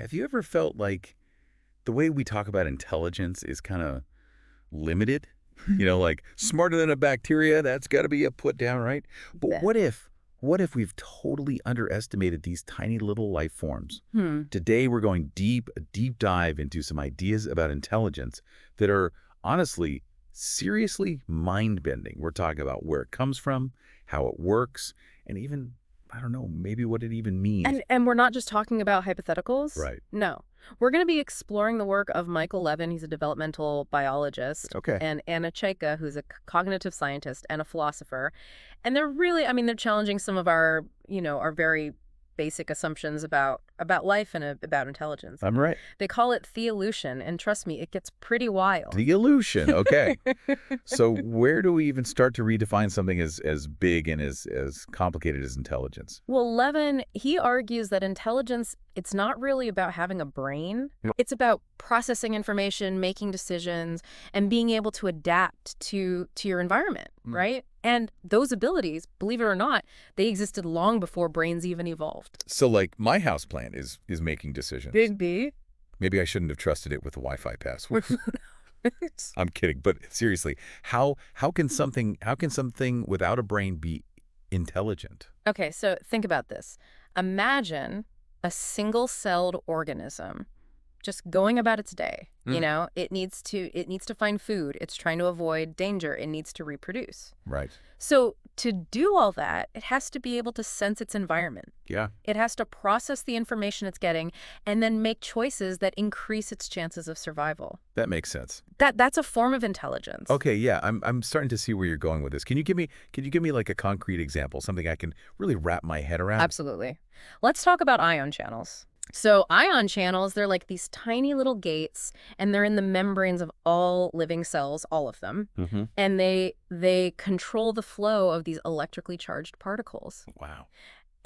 Have you ever felt like the way we talk about intelligence is kind of limited? Like smarter than a bacteria, that's got to be a put down, right? But Yeah. what if we've totally underestimated these tiny little life forms? Hmm. Today we're going a deep dive into some ideas about intelligence that are honestly seriously mind-bending. We're talking about where it comes from, how it works, and even, I don't know, maybe what it even means. And we're not just talking about hypotheticals. Right. No. We're going to be exploring the work of Michael Levin, he's a developmental biologist, Okay. and Anna Chaika, who's a cognitive scientist and a philosopher. And they're really, they're challenging some of our, our very basic assumptions about life and about intelligence. I'm right. They call it Theolution, and trust me, it gets pretty wild. Theololution. Okay. So where do we even start to redefine something as big and as complicated as intelligence? Well, Levin, he argues that intelligence, it's not really about having a brain. Yep. It's about processing information, making decisions, and being able to adapt to your environment, right? And those abilities, believe it or not, they existed long before brains even evolved. So like my houseplant is making decisions. Big B. Maybe I shouldn't have trusted it with the Wi-Fi password. I'm kidding, but seriously, how can something without a brain be intelligent? Okay, so think about this. Imagine a single-celled organism just going about its day. It needs to find food. It's trying to avoid danger. It needs to reproduce. Right. So to do all that, it has to be able to sense its environment. Yeah. It has to process the information it's getting and then make choices that increase its chances of survival. That makes sense. That's a form of intelligence. Okay, yeah, I'm starting to see where you're going with this. Can you give me like a concrete example, something I can really wrap my head around? Absolutely. Let's talk about ion channels. So ion channels, they're like these tiny little gates, and they're in the membranes of all living cells, all of them. Mm-hmm. And they control the flow of these electrically charged particles. Wow.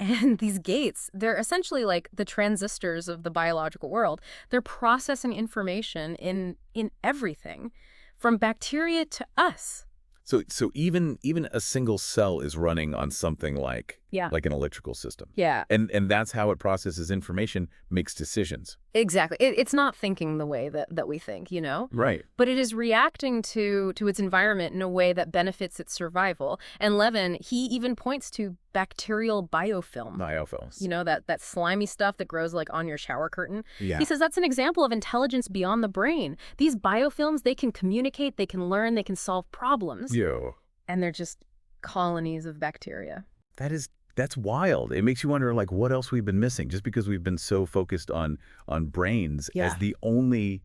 And these gates, they're essentially like the transistors of the biological world. They're processing information in everything, from bacteria to us. So even a single cell is running on something like an electrical system. Yeah. And that's how it processes information, makes decisions. Exactly. It's not thinking the way that we think, Right. But it is reacting to its environment in a way that benefits its survival. And Levin, he even points to bacterial biofilm. Biofilms. That slimy stuff that grows like on your shower curtain. Yeah. He says that's an example of intelligence beyond the brain. These biofilms, they can communicate, they can learn, they can solve problems. Yo. And they're just colonies of bacteria. That's wild. It makes you wonder, like, what else we've been missing, just because we've been so focused on brains as the only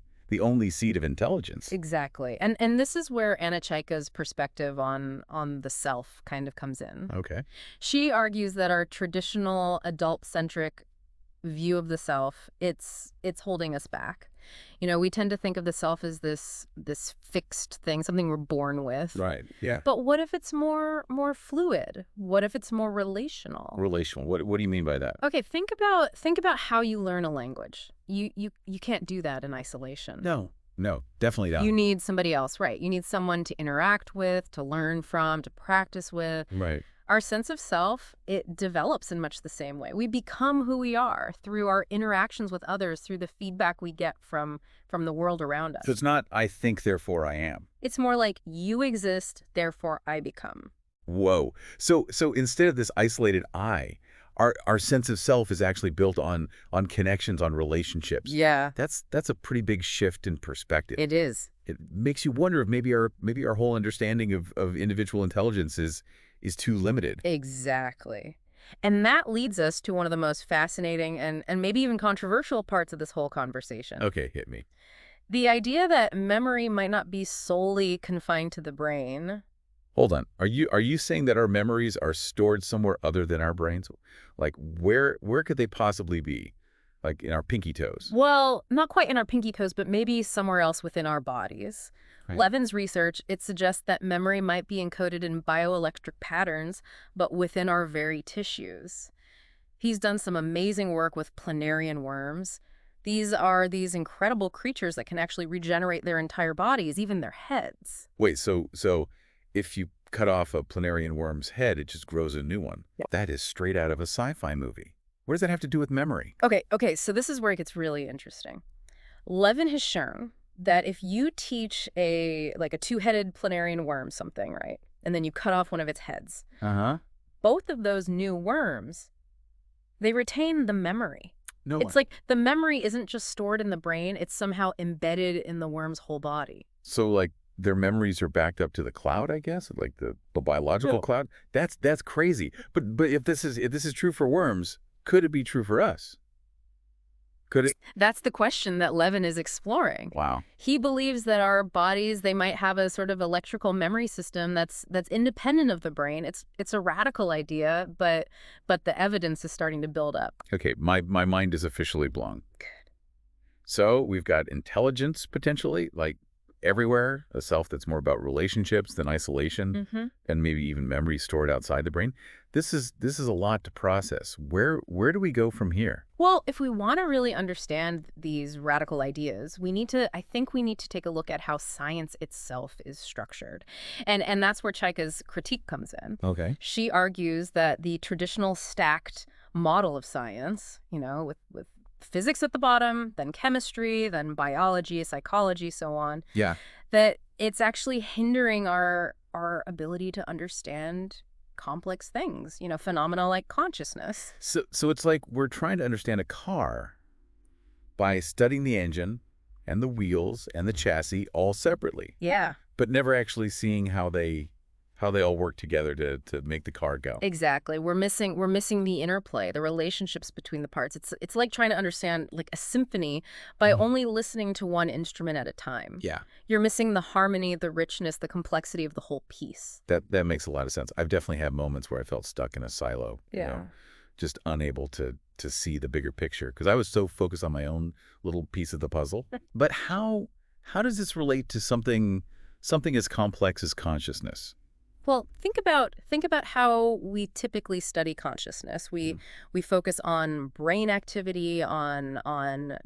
seed of intelligence. Exactly. And this is where Anna Chaika's perspective on the self kind of comes in. Okay. She argues that our traditional adult-centric view of the self, it's holding us back. We tend to think of the self as this fixed thing, something we're born with. Right. Yeah. But what if it's more fluid? What if it's more relational? Relational. What do you mean by that? Okay, think about how you learn a language. You can't do that in isolation. No, definitely not. You need somebody else, right? You need someone to interact with, to learn from, to practice with. Right. Our sense of self, it develops in much the same way. We become who we are through our interactions with others, through the feedback we get from the world around us. So it's not I think, therefore I am. It's more like you exist, therefore I become. Whoa. So instead of this isolated I, our sense of self is actually built on connections, on relationships. Yeah. That's a pretty big shift in perspective. It is. It makes you wonder if maybe our whole understanding of individual intelligence is too limited. Exactly. And that leads us to one of the most fascinating and maybe even controversial parts of this whole conversation. Okay, hit me. The idea that memory might not be solely confined to the brain. Hold on. Are you saying that our memories are stored somewhere other than our brains? Like where could they possibly be? Like in our pinky toes? Well, not quite in our pinky toes, but maybe somewhere else within our bodies. Right. Levin's research, it suggests that memory might be encoded in bioelectric patterns, but within our very tissues. He's done some amazing work with planarian worms. These are these incredible creatures that can actually regenerate their entire bodies, even their heads. Wait, so if you cut off a planarian worm's head, it just grows a new one. Yep. That is straight out of a sci-fi movie. What does that have to do with memory? Okay, so this is where it gets really interesting. Levin has shown that if you teach a two-headed planarian worm something, right, and then you cut off one of its heads, Uh-huh. both of those new worms, they retain the memory. No It's way. like the memory isn't just stored in the brain, it's somehow embedded in the worm's whole body. So, like, their memories are backed up to the cloud, I guess, like the biological Yeah. cloud? That's crazy. But if this is true for worms, could it be true for us? Could it? That's the question that Levin is exploring. Wow. He believes that our bodies, they might have a sort of electrical memory system that's independent of the brain. It's a radical idea, but the evidence is starting to build up. Okay, my mind is officially blown. So we've got intelligence potentially, like everywhere, a self that's more about relationships than isolation, Hmm. and maybe even memory stored outside the brain. This is a lot to process. Where do we go from here? Well, if we want to really understand these radical ideas, I think we need to take a look at how science itself is structured. And that's where Chaika's critique comes in. Okay. She argues that the traditional stacked model of science, with physics at the bottom, then chemistry, then biology, psychology, so on, Yeah. that it's actually hindering our ability to understand complex things, phenomena like consciousness. So it's like we're trying to understand a car by studying the engine and the wheels and the chassis all separately, Yeah. but never actually seeing how they all work together to make the car go. Exactly. We're missing the interplay, the relationships between the parts. It's like trying to understand like a symphony by only listening to one instrument at a time. Yeah. You're missing the harmony, the richness, the complexity of the whole piece. That makes a lot of sense. I've definitely had moments where I felt stuck in a silo, just unable to see the bigger picture because I was so focused on my own little piece of the puzzle. But how does this relate to something as complex as consciousness? Well, think about how we typically study consciousness. We focus on brain activity, on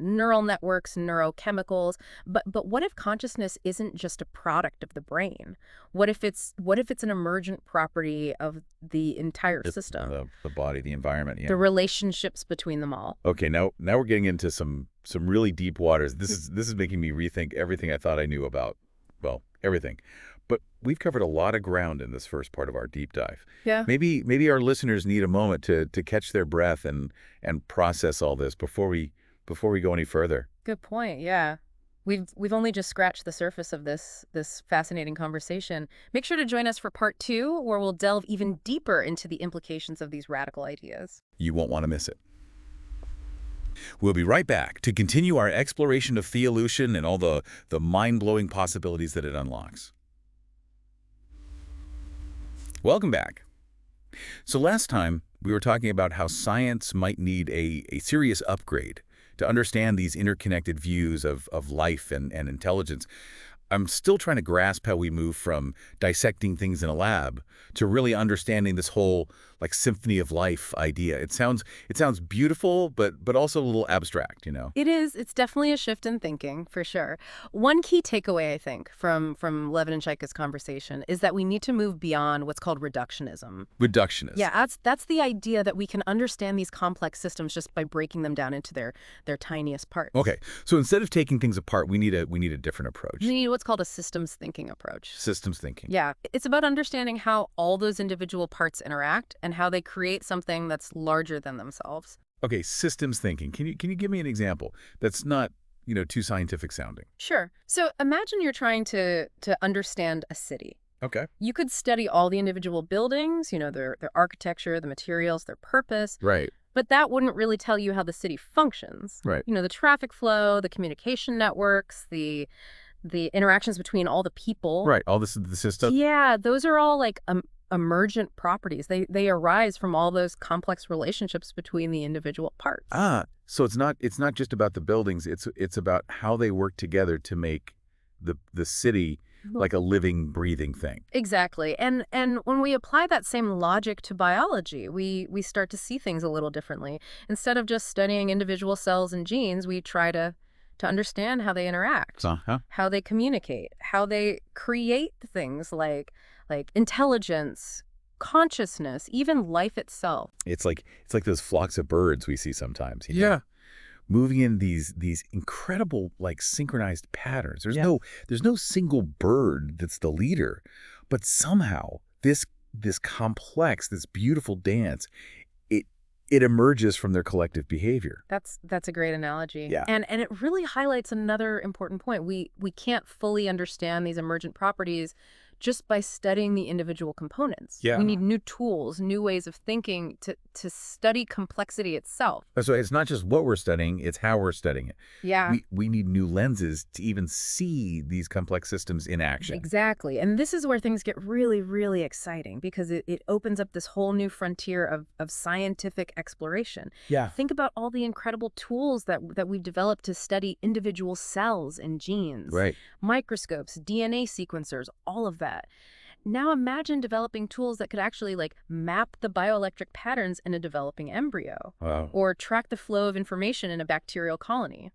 neural networks, neurochemicals. But what if consciousness isn't just a product of the brain? What if it's an emergent property of the entire system? The body, the environment, The relationships between them all. Okay, now we're getting into some really deep waters. This is making me rethink everything I thought I knew about, well, everything. But we've covered a lot of ground in this first part of our deep dive. Yeah. Maybe our listeners need a moment to catch their breath and process all this before we go any further. Good point. Yeah. We've only just scratched the surface of this fascinating conversation. Make sure to join us for part 2, where we'll delve even deeper into the implications of these radical ideas. You won't want to miss it. We'll be right back to continue our exploration of Theololution and all the mind-blowing possibilities that it unlocks. Welcome back. So last time, we were talking about how science might need a serious upgrade to understand these interconnected views of life and intelligence. I'm still trying to grasp how we move from dissecting things in a lab to really understanding this whole like symphony of life idea. It sounds beautiful, but also a little abstract, It is. It's definitely a shift in thinking, for sure. One key takeaway, I think, from Levin and Chaika's conversation is that we need to move beyond what's called reductionism. Reductionist. Yeah, that's the idea that we can understand these complex systems just by breaking them down into their tiniest parts. Okay, so instead of taking things apart, we need a different approach. We need what's called a systems thinking approach. Systems thinking. Yeah, it's about understanding how all those individual parts interact and how they create something that's larger than themselves. Okay, systems thinking. Can you give me an example that's not, too scientific sounding? Sure. So imagine you're trying to understand a city. Okay. You could study all the individual buildings, their architecture, the materials, their purpose. Right. But that wouldn't really tell you how the city functions. Right. The traffic flow, the communication networks, the interactions between all the people. Right. All this the system. Yeah, those are all like emergent properties. They arise from all those complex relationships between the individual parts. So it's not just about the buildings. It's about how they work together to make the city like a living, breathing thing. Exactly. And when we apply that same logic to biology, we start to see things a little differently. Instead of just studying individual cells and genes, we try to understand how they interact, how they communicate, how they create things like intelligence, consciousness, even life itself. It's like those flocks of birds we see sometimes, Yeah. Moving in these incredible like synchronized patterns. There's no single bird that's the leader, but somehow this complex, this beautiful dance, it it emerges from their collective behavior. That's a great analogy. Yeah. And it really highlights another important point. We can't fully understand these emergent properties just by studying the individual components. Yeah. We need new tools, new ways of thinking to study complexity itself. So it's not just what we're studying, it's how we're studying it. Yeah. We need new lenses to even see these complex systems in action. Exactly. And this is where things get really, really exciting because it opens up this whole new frontier of scientific exploration. Yeah. Think about all the incredible tools that we've developed to study individual cells and genes. Right. Microscopes, DNA sequencers, all of that. Now imagine developing tools that could actually map the bioelectric patterns in a developing embryo Wow. or track the flow of information in a bacterial colony.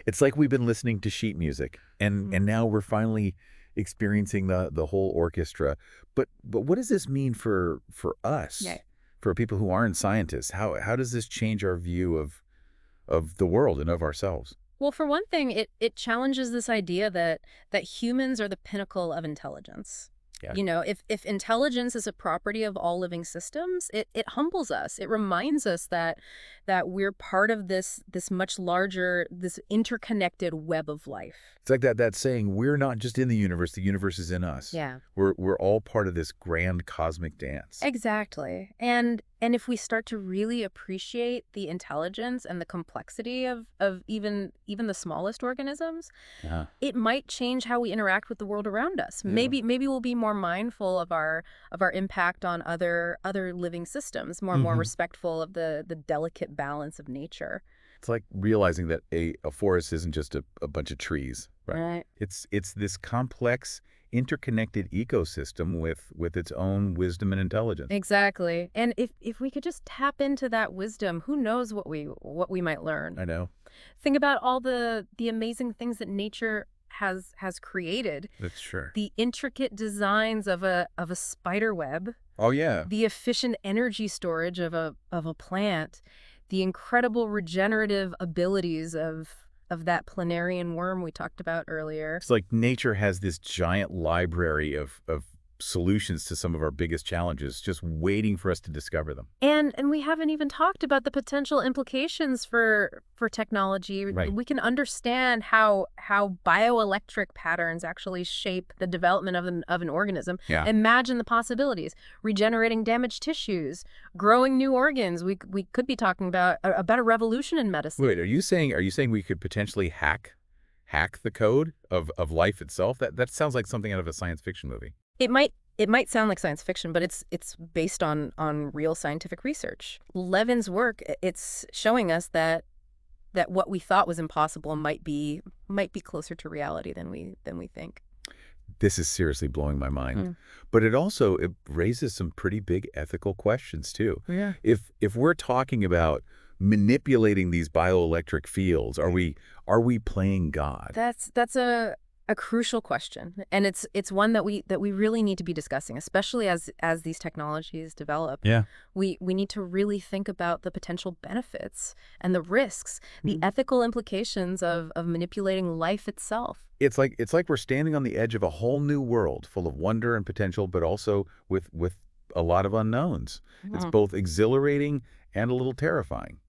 It's like we've been listening to sheet music and now we're finally experiencing the whole orchestra. But what does this mean for us? Yeah. For people who aren't scientists? How does this change our view of the world and of ourselves? Well, for one thing, it challenges this idea that humans are the pinnacle of intelligence. Yeah. You know, if intelligence is a property of all living systems, it humbles us. It reminds us that we're part of this much larger, this interconnected web of life. It's like that saying, we're not just in the universe is in us. Yeah. We're all part of this grand cosmic dance. Exactly. And if we start to really appreciate the intelligence and the complexity of even the smallest organisms, Yeah. it might change how we interact with the world around us. Yeah. Maybe we'll be more mindful of our impact on other living systems, more respectful of the delicate balance of nature. It's like realizing that a forest isn't just a bunch of trees. Right. It's this complex, interconnected ecosystem with its own wisdom and intelligence. Exactly. And if we could just tap into that wisdom, who knows what we might learn. I know. Think about all the amazing things that nature has created. That's sure. The intricate designs of a spider web, Oh, yeah. the efficient energy storage of a plant, the incredible regenerative abilities of that planarian worm we talked about earlier. It's like nature has this giant library of solutions to some of our biggest challenges, just waiting for us to discover them. And we haven't even talked about the potential implications for technology. Right. We can understand how bioelectric patterns actually shape the development of an organism. Yeah. Imagine the possibilities: regenerating damaged tissues, growing new organs. We could be talking about a revolution in medicine. Wait, are you saying we could potentially hack the code of life itself? That sounds like something out of a science fiction movie. It might sound like science fiction, but it's based on real scientific research. Levin's work, it's showing us that what we thought was impossible might be closer to reality than we think. This is seriously blowing my mind. But it raises some pretty big ethical questions too. Yeah. If we're talking about manipulating these bioelectric fields, are we playing God? That's a crucial question, and it's one that we really need to be discussing, especially as these technologies develop. Yeah. We need to really think about the potential benefits and the risks, the ethical implications of manipulating life itself. It's like we're standing on the edge of a whole new world full of wonder and potential, but also with a lot of unknowns. It's both exhilarating and a little terrifying,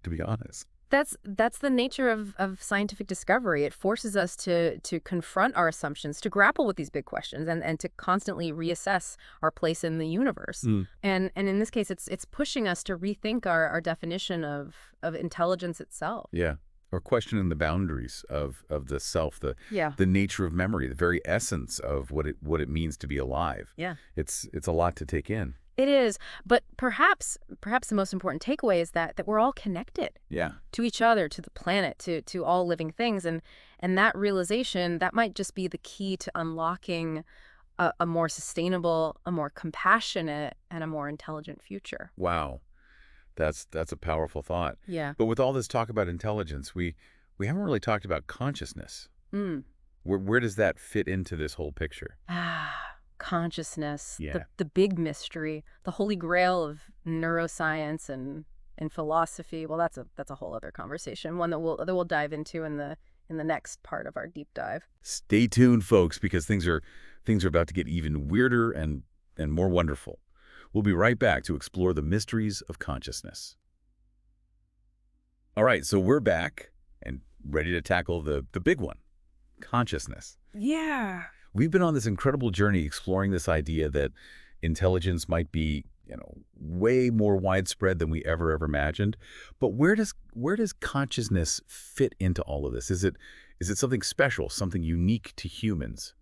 to be honest. That's the nature of scientific discovery. It forces us to confront our assumptions, to grapple with these big questions, and to constantly reassess our place in the universe. And in this case, it's pushing us to rethink our definition of intelligence itself. Yeah. Or questioning the boundaries of the self, the nature of memory, the very essence of what it means to be alive. Yeah. It's a lot to take in. It is, but perhaps the most important takeaway is that we're all connected. Yeah. To each other, to the planet, to all living things, and that realization, that might just be the key to unlocking a more sustainable, a more compassionate, and a more intelligent future. Wow. That's a powerful thought. Yeah. But with all this talk about intelligence, we haven't really talked about consciousness. Where does that fit into this whole picture? Consciousness, Yeah. the big mystery, the holy grail of neuroscience and philosophy. Well, that's a whole other conversation, one that we'll dive into in the next part of our deep dive. Stay tuned, folks, because things are about to get even weirder and more wonderful. We'll be right back to explore the mysteries of consciousness. All right, so we're back and ready to tackle the big one, consciousness. Yeah. We've been on this incredible journey exploring this idea that intelligence might be, way more widespread than we ever imagined. But where does consciousness fit into all of this? Is it something special, something unique to humans?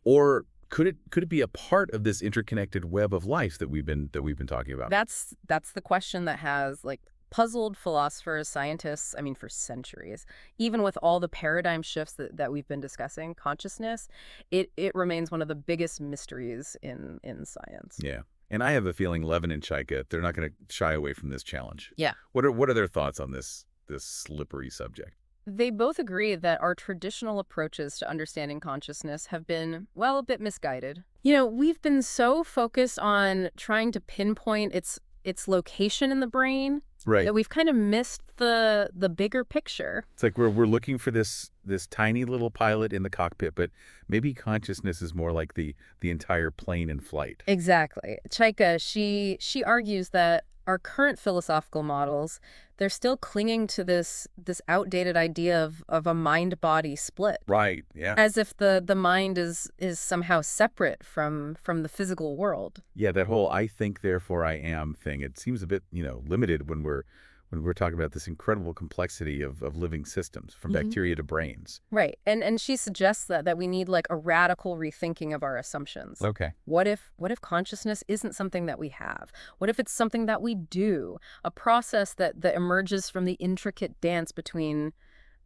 Or could it be a part of this interconnected web of life that we've been talking about? That's the question that has like puzzled philosophers, scientists, I mean, for centuries. Even with all the paradigm shifts that we've been discussing, consciousness, it remains one of the biggest mysteries in science. Yeah. And I have a feeling Levin and Chaika, they're not going to shy away from this challenge. Yeah. What are their thoughts on this slippery subject? They both agree that our traditional approaches to understanding consciousness have been, well, a bit misguided. We've been so focused on trying to pinpoint its location in the brain Right. that we've kind of missed the bigger picture. It's like we're looking for this tiny little pilot in the cockpit, but maybe consciousness is more like the entire plane in flight. Exactly. Chaika, she argues that our current philosophical models, they're still clinging to this outdated idea of a mind-body split, Right. Yeah. as if the mind is somehow separate from the physical world. Yeah, that whole "I think, therefore I am" thing. It seems a bit, limited when we're talking about this incredible complexity of living systems, from bacteria to brains. Right. And she suggests that we need like a radical rethinking of our assumptions. Okay. What if consciousness isn't something that we have? What if it's something that we do? A process that emerges from the intricate dance between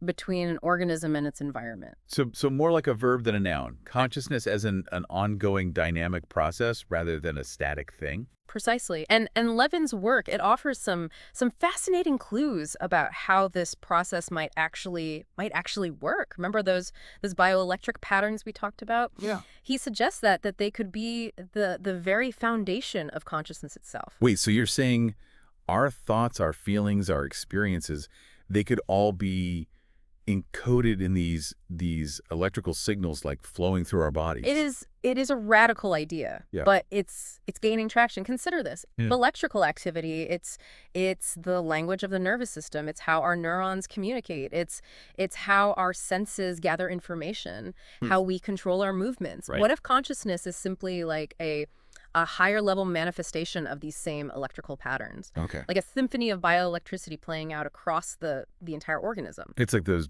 an organism and its environment. So more like a verb than a noun. Consciousness as an ongoing dynamic process rather than a static thing. Precisely. And Levin's work, it offers some fascinating clues about how this process might actually work. Remember those bioelectric patterns we talked about? Yeah. He suggests that they could be the very foundation of consciousness itself. Wait, so you're saying our thoughts, our feelings, our experiences, they could all be encoded in these electrical signals like flowing through our bodies? It is a radical idea, Yeah. but it's gaining traction. Consider this. Yeah. Electrical activity, it's the language of the nervous system. It's how our neurons communicate. It's how our senses gather information, how we control our movements. Right. What if consciousness is simply like a higher level manifestation of these same electrical patterns? Okay. Like a symphony of bioelectricity playing out across the entire organism. It's like those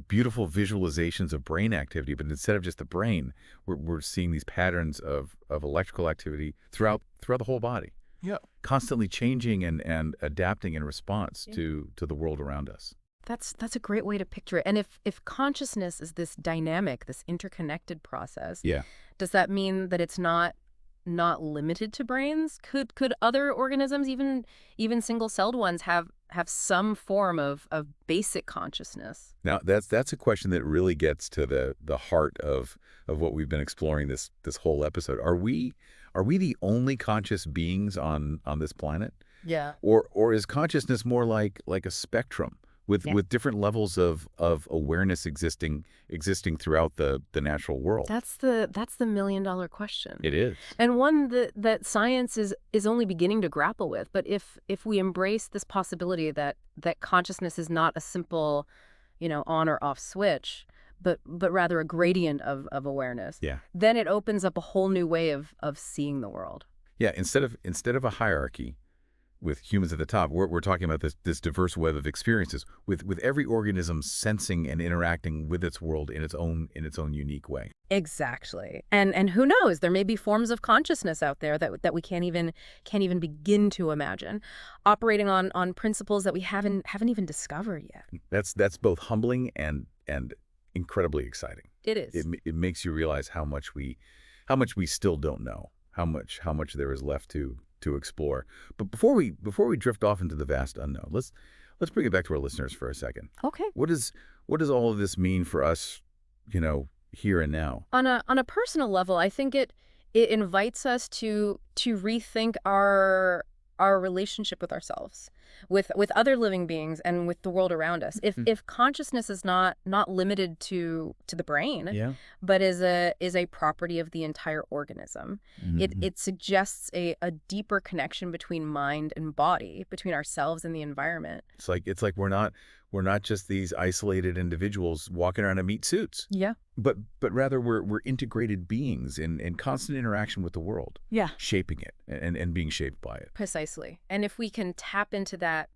beautiful visualizations of brain activity, but instead of just the brain, we're seeing these patterns of electrical activity throughout the whole body. Yeah. Constantly changing and adapting in response to the world around us. That's a great way to picture it. And if consciousness is this dynamic, this interconnected process, Yeah. does that mean that it's not limited to brains? Could other organisms, even single-celled ones, have some form of basic consciousness? Now that's a question that really gets to the heart of what we've been exploring this whole episode. Are we the only conscious beings on this planet? Yeah. Or is consciousness more like a spectrum with different levels of awareness existing throughout the natural world? That's the million-dollar question. It is. And one that science is only beginning to grapple with. But if we embrace this possibility that consciousness is not a simple, on or off switch, but rather a gradient of awareness, Yeah. then it opens up a whole new way of seeing the world. Yeah. Instead of a hierarchy with humans at the top, we're talking about this diverse web of experiences with every organism sensing and interacting with its world in its own unique way. Exactly. And who knows, there may be forms of consciousness out there that we can't even begin to imagine, operating on principles that we haven't even discovered yet. That's both humbling and incredibly exciting. It is. It makes you realize how much we still don't know, how much there is left to explore. But before we drift off into the vast unknown, let's bring it back to our listeners for a second. Okay. What does all of this mean for us, here and now? On a personal level, I think it It invites us to rethink our relationship with ourselves, with other living beings, and with the world around us. If consciousness is not limited to the brain, Yeah. but is a property of the entire organism, it suggests a deeper connection between mind and body, between ourselves and the environment. It's like we're not just these isolated individuals walking around in meat suits, Yeah. but rather we're integrated beings in constant interaction with the world, Yeah. shaping it and being shaped by it. Precisely. And if we can tap into that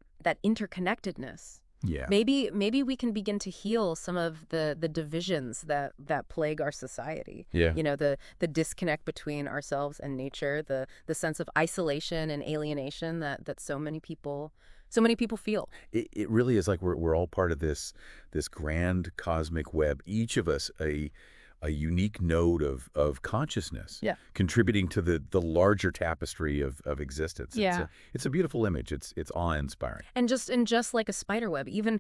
interconnectedness, Yeah. maybe we can begin to heal some of the divisions that plague our society. Yeah. The disconnect between ourselves and nature, the sense of isolation and alienation that so many people feel. It really is like we're all part of this grand cosmic web. Each of us a unique node of consciousness, Yeah. contributing to the larger tapestry of existence. Yeah. It's a beautiful image. It's awe-inspiring. And just like a spider web, even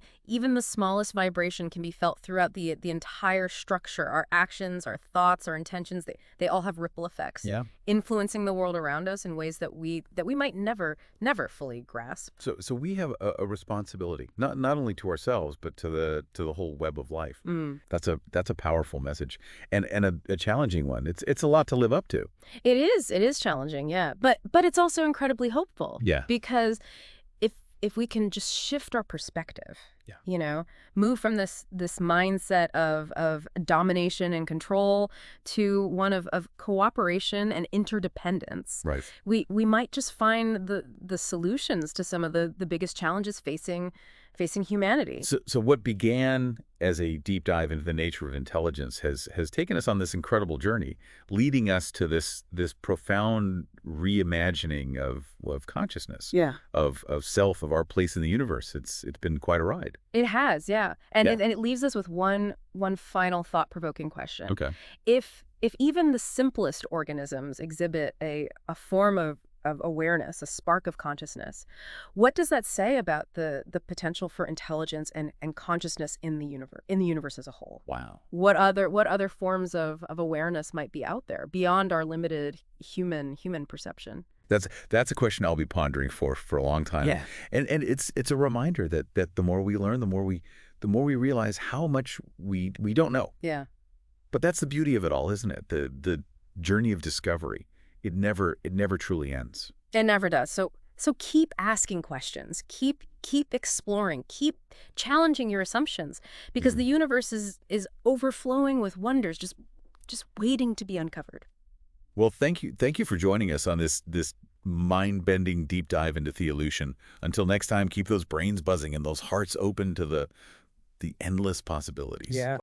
the smallest vibration can be felt throughout the entire structure. Our actions, our thoughts, our intentions, they all have ripple effects, Yeah. influencing the world around us in ways that we might never fully grasp. So we have a responsibility, not only to ourselves, but to the whole web of life. That's a powerful message, and a challenging one. It's a lot to live up to. It is challenging, yeah. But it's also incredibly hopeful. Yeah. Because if we can just shift our perspective, Yeah. move from this mindset of domination and control to one of cooperation and interdependence, Right. we might just find the solutions to some of the biggest challenges facing humanity. So what began as a deep dive into the nature of intelligence has taken us on this incredible journey, leading us to this profound reimagining of consciousness, Yeah. of self, of our place in the universe. It's been quite a ride. It has, yeah. And Yeah. it leaves us with one final thought-provoking question. Okay. If even the simplest organisms exhibit a form of awareness, a spark of consciousness, what does that say about the potential for intelligence and consciousness in the universe as a whole? Wow. What other forms of awareness might be out there beyond our limited human perception? That's a question I'll be pondering for a long time. Yeah. And it's a reminder that the more we learn, the more we realize how much we don't know. Yeah. But that's the beauty of it all, isn't it? The journey of discovery. It never truly ends. It never does. So keep asking questions. Keep exploring. Keep challenging your assumptions, because the universe is overflowing with wonders, just waiting to be uncovered. Well, thank you for joining us on this mind-bending deep dive into Theololution. Until next time, keep those brains buzzing and those hearts open to the endless possibilities. Yeah.